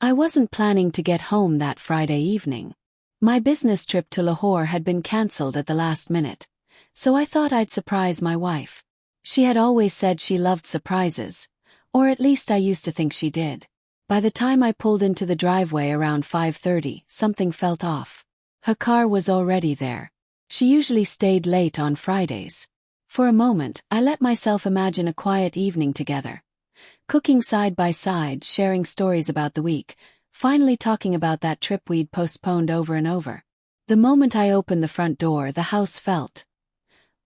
I wasn't planning to get home that Friday evening. My business trip to Lahore had been cancelled at the last minute, so I thought I'd surprise my wife. She had always said she loved surprises, or at least I used to think she did. By the time I pulled into the driveway around 5:30, something felt off. Her car was already there. She usually stayed late on Fridays. For a moment, I let myself imagine a quiet evening together. Cooking side by side, sharing stories about the week, finally talking about that trip we'd postponed over and over. The moment I opened the front door, the house felt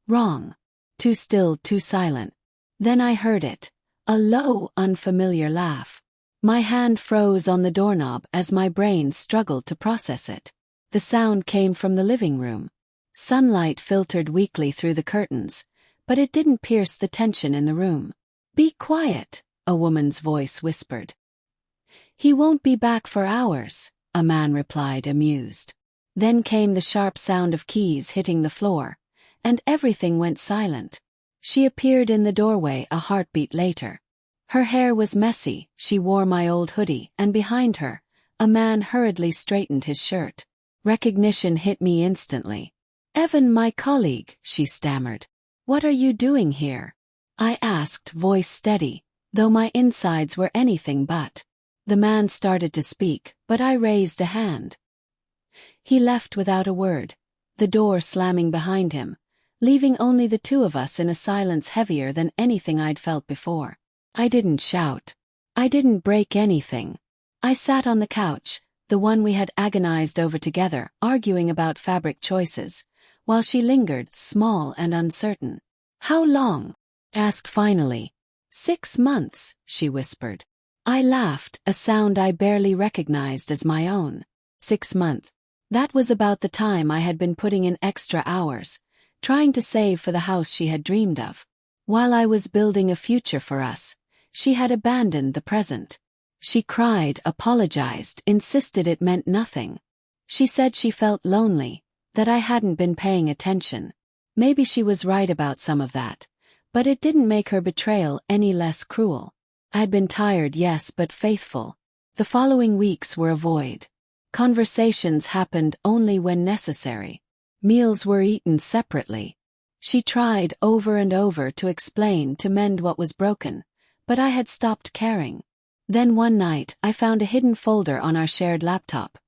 wrong. Too still, too silent. Then I heard it. A low, unfamiliar laugh. My hand froze on the doorknob as my brain struggled to process it. The sound came from the living room. Sunlight filtered weakly through the curtains, but it didn't pierce the tension in the room. "Be quiet," a woman's voice whispered. "He won't be back for hours," a man replied, amused. Then came the sharp sound of keys hitting the floor, and everything went silent. She appeared in the doorway a heartbeat later. Her hair was messy, she wore my old hoodie, and behind her, a man hurriedly straightened his shirt. Recognition hit me instantly. "Evan, my colleague," she stammered. "What are you doing here?" I asked, voice steady, though my insides were anything but. The man started to speak, but I raised a hand. He left without a word, the door slamming behind him, leaving only the two of us in a silence heavier than anything I'd felt before. I didn't shout. I didn't break anything. I sat on the couch, the one we had agonized over together, arguing about fabric choices, while she lingered, small and uncertain. "How long?" asked finally. 6 months, she whispered. I laughed, a sound I barely recognized as my own. 6 months. That was about the time I had been putting in extra hours, trying to save for the house she had dreamed of. While I was building a future for us, she had abandoned the present. She cried, apologized, insisted it meant nothing. She said she felt lonely, that I hadn't been paying attention. Maybe she was right about some of that, but it didn't make her betrayal any less cruel. I'd been tired, yes, but faithful. The following weeks were a void. Conversations happened only when necessary. Meals were eaten separately. She tried over and over to explain, to mend what was broken, but I had stopped caring. Then one night, I found a hidden folder on our shared laptop.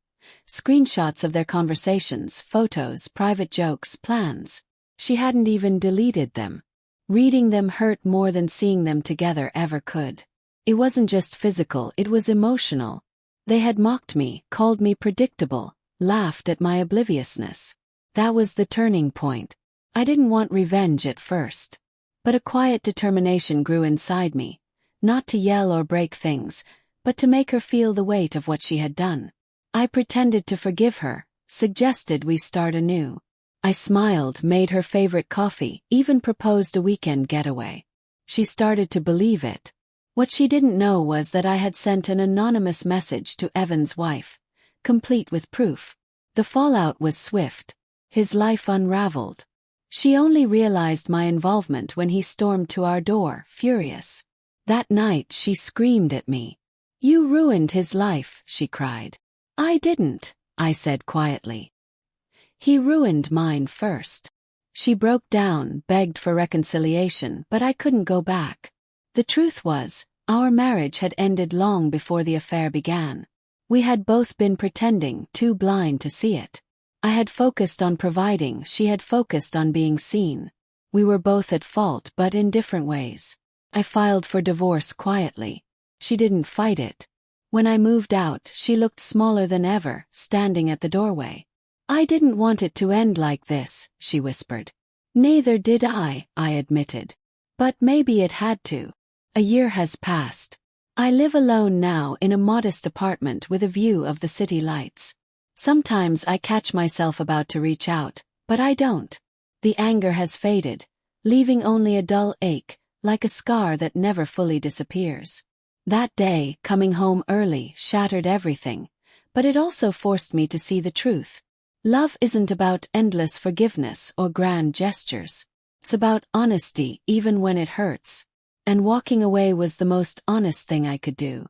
Screenshots of their conversations, photos, private jokes, plans. She hadn't even deleted them. Reading them hurt more than seeing them together ever could. It wasn't just physical, it was emotional. They had mocked me, called me predictable, laughed at my obliviousness. That was the turning point. I didn't want revenge at first. But a quiet determination grew inside me, not to yell or break things, but to make her feel the weight of what she had done. I pretended to forgive her, suggested we start anew. I smiled, made her favorite coffee, even proposed a weekend getaway. She started to believe it. What she didn't know was that I had sent an anonymous message to Evan's wife, complete with proof. The fallout was swift. His life unraveled. She only realized my involvement when he stormed to our door, furious. That night she screamed at me. "You ruined his life," she cried. "I didn't," I said quietly. "He ruined mine first." She broke down, begged for reconciliation, but I couldn't go back. The truth was, our marriage had ended long before the affair began. We had both been pretending, too blind to see it. I had focused on providing, she had focused on being seen. We were both at fault, but in different ways. I filed for divorce quietly. She didn't fight it. When I moved out, she looked smaller than ever, standing at the doorway. "I didn't want it to end like this," she whispered. "Neither did I admitted. But maybe it had to. A year has passed. I live alone now in a modest apartment with a view of the city lights. Sometimes I catch myself about to reach out, but I don't. The anger has faded, leaving only a dull ache, like a scar that never fully disappears. That day, coming home early, shattered everything, but it also forced me to see the truth. Love isn't about endless forgiveness or grand gestures. It's about honesty, even when it hurts. And walking away was the most honest thing I could do.